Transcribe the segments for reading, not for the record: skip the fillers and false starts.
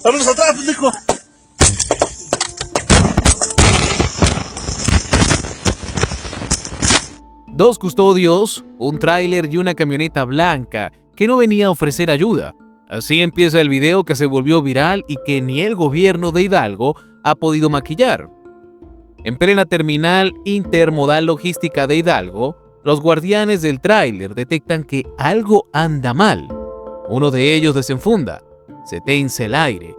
¡Vámonos atrás, pendejo! Dos custodios, un tráiler y una camioneta blanca que no venía a ofrecer ayuda. Así empieza el video que se volvió viral y que ni el gobierno de Hidalgo ha podido maquillar. En plena terminal intermodal logística de Hidalgo, los guardianes del tráiler detectan que algo anda mal. Uno de ellos desenfunda, se tensa el aire,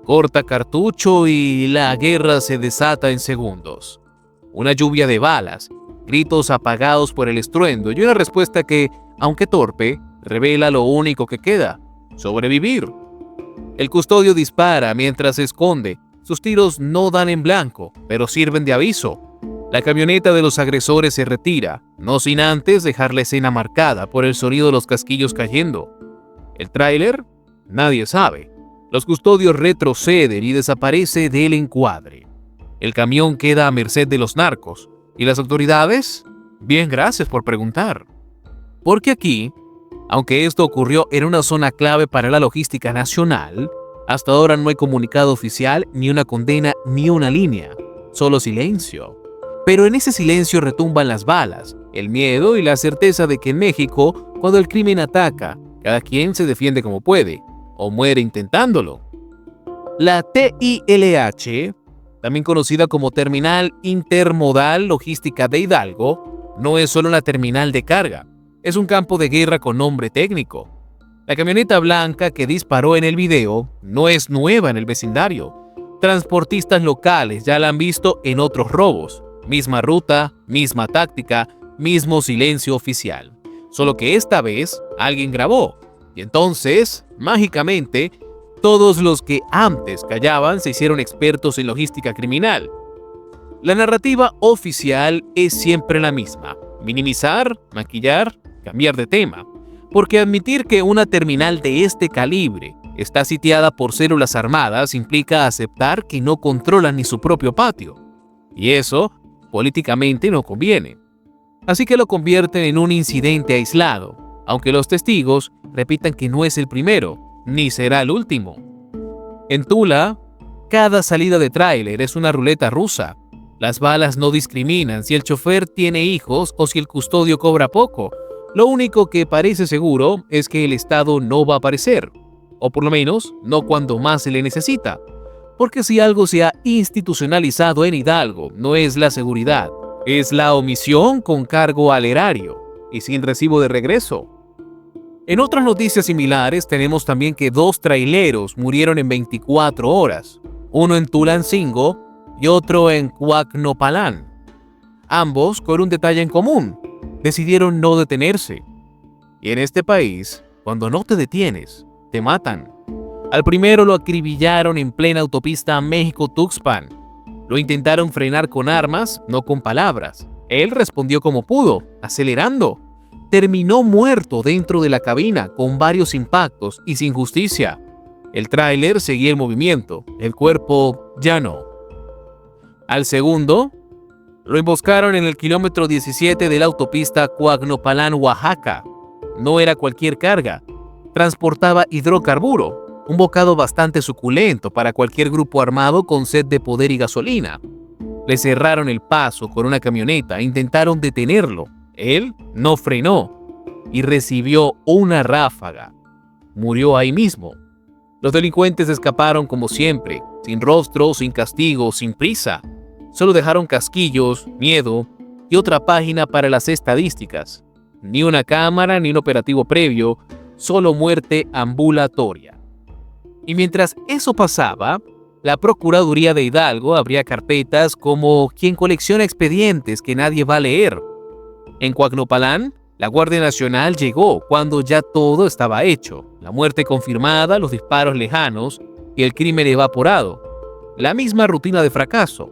corta cartucho y la guerra se desata en segundos. Una lluvia de balas, gritos apagados por el estruendo y una respuesta que, aunque torpe, revela lo único que queda: sobrevivir. El custodio dispara mientras se esconde. Sus tiros no dan en blanco, pero sirven de aviso. La camioneta de los agresores se retira, no sin antes dejar la escena marcada por el sonido de los casquillos cayendo. ¿El tráiler? Nadie sabe. Los custodios retroceden y desaparece del encuadre. El camión queda a merced de los narcos. ¿Y las autoridades? Bien, gracias por preguntar. Porque aquí, aunque esto ocurrió en una zona clave para la logística nacional, hasta ahora no hay comunicado oficial, ni una condena, ni una línea. Solo silencio. Pero en ese silencio retumban las balas, el miedo y la certeza de que en México, cuando el crimen ataca, cada quien se defiende como puede, o muere intentándolo. La TILH, también conocida como Terminal Intermodal Logística de Hidalgo, no es solo una terminal de carga, es un campo de guerra con nombre técnico. La camioneta blanca que disparó en el video no es nueva en el vecindario. Transportistas locales ya la han visto en otros robos. Misma ruta, misma táctica, mismo silencio oficial. Solo que esta vez alguien grabó. Y entonces, mágicamente, todos los que antes callaban se hicieron expertos en logística criminal. La narrativa oficial es siempre la misma: minimizar, maquillar, cambiar de tema. Porque admitir que una terminal de este calibre está sitiada por células armadas implica aceptar que no controlan ni su propio patio. Y eso, políticamente, no conviene. Así que lo convierten en un incidente aislado, aunque los testigos repitan que no es el primero, ni será el último. En Tula, cada salida de tráiler es una ruleta rusa. Las balas no discriminan si el chofer tiene hijos o si el custodio cobra poco. Lo único que parece seguro es que el Estado no va a aparecer, o por lo menos no cuando más se le necesita. Porque si algo se ha institucionalizado en Hidalgo, no es la seguridad, es la omisión con cargo al erario y sin recibo de regreso. En otras noticias similares tenemos también que 2 traileros murieron en 24 horas, uno en Tulancingo y otro en Cuacnopalán. Ambos con un detalle en común: decidieron no detenerse. Y en este país, cuando no te detienes, te matan. Al primero lo acribillaron en plena autopista México-Tuxpan. Lo intentaron frenar con armas, no con palabras. Él respondió como pudo, acelerando. Terminó muerto dentro de la cabina con varios impactos y sin justicia. El tráiler seguía en movimiento, el cuerpo ya no. Al segundo, lo emboscaron en el kilómetro 17 de la autopista Cuacnopalán, Oaxaca. No era cualquier carga, transportaba hidrocarburo, un bocado bastante suculento para cualquier grupo armado con sed de poder y gasolina. Le cerraron el paso con una camioneta e intentaron detenerlo. Él no frenó y recibió una ráfaga. Murió ahí mismo. Los delincuentes escaparon como siempre, sin rostro, sin castigo, sin prisa. Solo dejaron casquillos, miedo y otra página para las estadísticas. Ni una cámara ni un operativo previo, solo muerte ambulatoria. Y mientras eso pasaba, la Procuraduría de Hidalgo abría carpetas como quien colecciona expedientes que nadie va a leer. En Cuacnopalán, la Guardia Nacional llegó cuando ya todo estaba hecho. La muerte confirmada, los disparos lejanos y el crimen evaporado. La misma rutina de fracaso.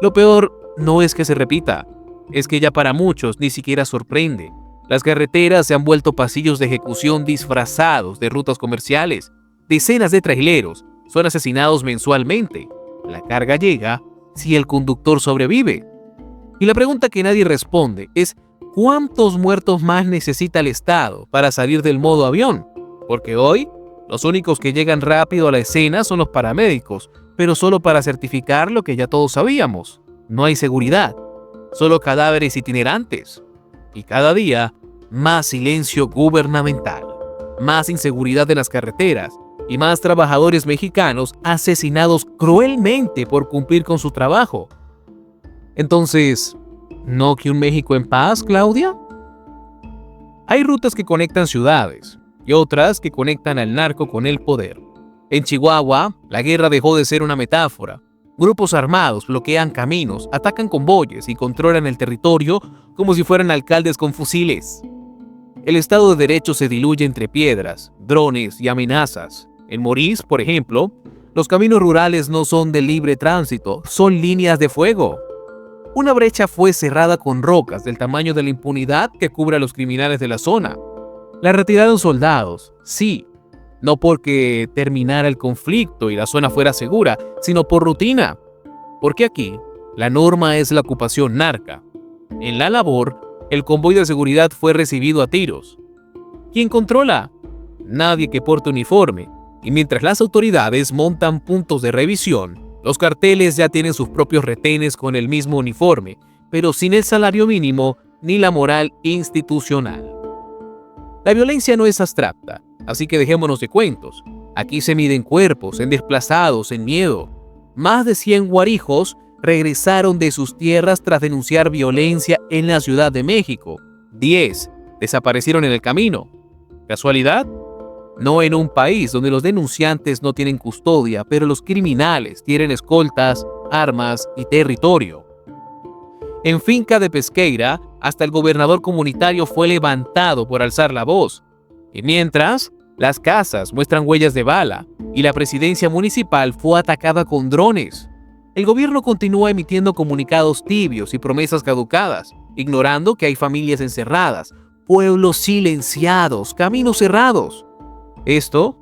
Lo peor no es que se repita, es que ya para muchos ni siquiera sorprende. Las carreteras se han vuelto pasillos de ejecución disfrazados de rutas comerciales. Decenas de traileros son asesinados mensualmente. La carga llega si el conductor sobrevive. Y la pregunta que nadie responde es: ¿cuántos muertos más necesita el Estado para salir del modo avión? Porque hoy Los únicos que llegan rápido a la escena son los paramédicos, pero solo para certificar lo que ya todos sabíamos. No hay seguridad, solo cadáveres itinerantes. Y cada día, más silencio gubernamental, más inseguridad en las carreteras y más trabajadores mexicanos asesinados cruelmente por cumplir con su trabajo. Entonces, ¿no que un México en paz, Claudia? Hay rutas que conectan ciudades y otras que conectan al narco con el poder. En Chihuahua, la guerra dejó de ser una metáfora. Grupos armados bloquean caminos, atacan convoyes y controlan el territorio como si fueran alcaldes con fusiles. El Estado de Derecho se diluye entre piedras, drones y amenazas. En Morís, por ejemplo, los caminos rurales no son de libre tránsito, son líneas de fuego. Una brecha fue cerrada con rocas del tamaño de la impunidad que cubre a los criminales de la zona. La retiraron soldados, sí, no porque terminara el conflicto y la zona fuera segura, sino por rutina. Porque aquí, la norma es la ocupación narca. En la labor, el convoy de seguridad fue recibido a tiros. ¿Quién controla? Nadie que porte uniforme. Y mientras las autoridades montan puntos de revisión, los carteles ya tienen sus propios retenes con el mismo uniforme, pero sin el salario mínimo ni la moral institucional. La violencia no es abstracta, así que dejémonos de cuentos. Aquí se miden cuerpos, en desplazados, en miedo. Más de 100 guarijos regresaron de sus tierras tras denunciar violencia en la Ciudad de México. 10 desaparecieron en el camino. ¿Casualidad? No en un país donde los denunciantes no tienen custodia, pero los criminales tienen escoltas, armas y territorio. En Finca de Pesqueira, hasta el gobernador comunitario fue levantado por alzar la voz. Y mientras, las casas muestran huellas de bala y la presidencia municipal fue atacada con drones. El gobierno continúa emitiendo comunicados tibios y promesas caducadas, ignorando que hay familias encerradas, pueblos silenciados, caminos cerrados. Esto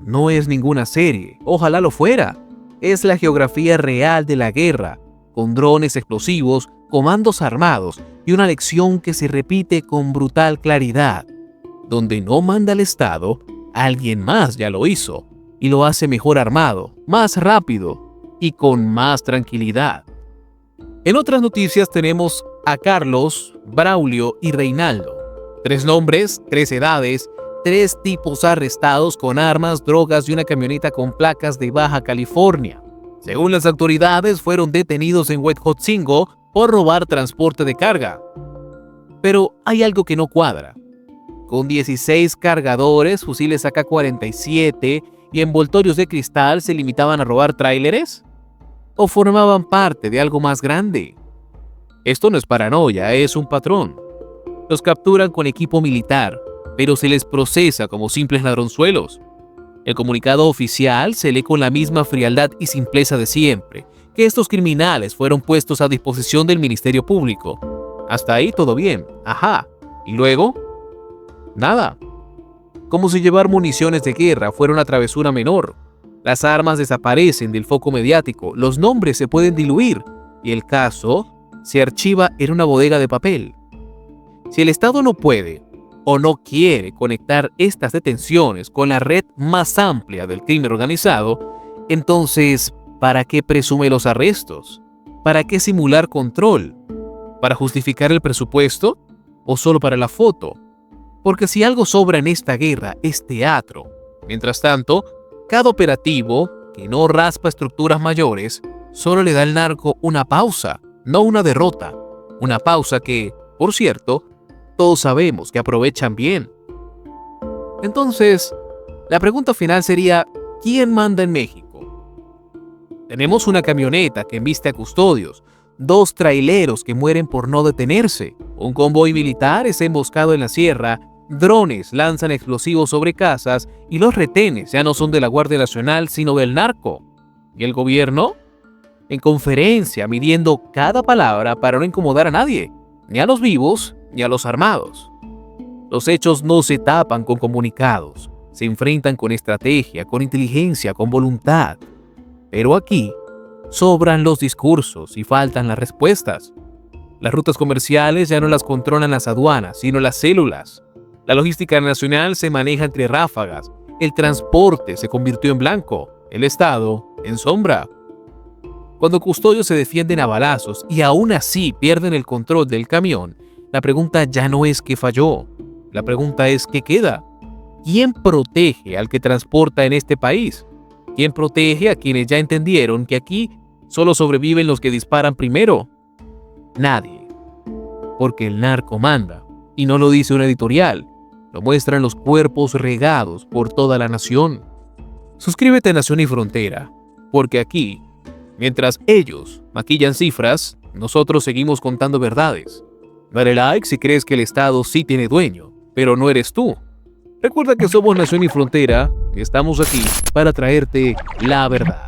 no es ninguna serie, ojalá lo fuera. Es la geografía real de la guerra, con drones explosivos, comandos armados y una lección que se repite con brutal claridad. Donde no manda el Estado, alguien más ya lo hizo, y lo hace mejor armado, más rápido y con más tranquilidad. En otras noticias tenemos a Carlos, Braulio y Reinaldo. 3 nombres, 3 edades, 3 tipos arrestados con armas, drogas y una camioneta con placas de Baja California. Según las autoridades, fueron detenidos en Huejotzingo por robar transporte de carga. Pero hay algo que no cuadra. Con 16 cargadores, fusiles AK-47 y envoltorios de cristal, ¿se limitaban a robar tráileres? ¿O formaban parte de algo más grande? Esto no es paranoia, es un patrón. Los capturan con equipo militar, pero se les procesa como simples ladronzuelos. El comunicado oficial se lee con la misma frialdad y simpleza de siempre, que estos criminales fueron puestos a disposición del Ministerio Público. Hasta ahí todo bien, ajá. ¿Y luego? Nada. Como si llevar municiones de guerra fuera una travesura menor. Las armas desaparecen del foco mediático, los nombres se pueden diluir y el caso se archiva en una bodega de papel. Si el Estado no puede o no quiere conectar estas detenciones con la red más amplia del crimen organizado, entonces, ¿para qué presume los arrestos? ¿Para qué simular control? ¿Para justificar el presupuesto o solo para la foto? Porque si algo sobra en esta guerra es teatro. Mientras tanto, cada operativo que no raspa estructuras mayores solo le da al narco una pausa, no una derrota. Una pausa que, por cierto, todos sabemos que aprovechan bien. Entonces, la pregunta final sería, ¿quién manda en México? Tenemos una camioneta que embiste a custodios, 2 traileros que mueren por no detenerse, un convoy militar es emboscado en la sierra, drones lanzan explosivos sobre casas y los retenes ya no son de la Guardia Nacional sino del narco. ¿Y el gobierno? En conferencia, midiendo cada palabra para no incomodar a nadie, ni a los vivos ni a los armados. Los hechos no se tapan con comunicados, se enfrentan con estrategia, con inteligencia, con voluntad. Pero aquí sobran los discursos y faltan las respuestas. Las rutas comerciales ya no las controlan las aduanas, sino las células. La logística nacional se maneja entre ráfagas El transporte se convirtió en blanco, el Estado en sombra. Cuando custodios se defienden a balazos y aún así pierden el control del camión, la pregunta ya no es qué falló, la pregunta es qué queda. ¿Quién protege al que transporta en este país? ¿Quién protege a quienes ya entendieron que aquí solo sobreviven los que disparan primero? Nadie. Porque el narco manda, y no lo dice un editorial, lo muestran los cuerpos regados por toda la nación. Suscríbete a Nación y Frontera, porque aquí, mientras ellos maquillan cifras, nosotros seguimos contando verdades. Dale like si crees que el Estado sí tiene dueño, pero no eres tú. Recuerda que somos Nación y Frontera y estamos aquí para traerte la verdad.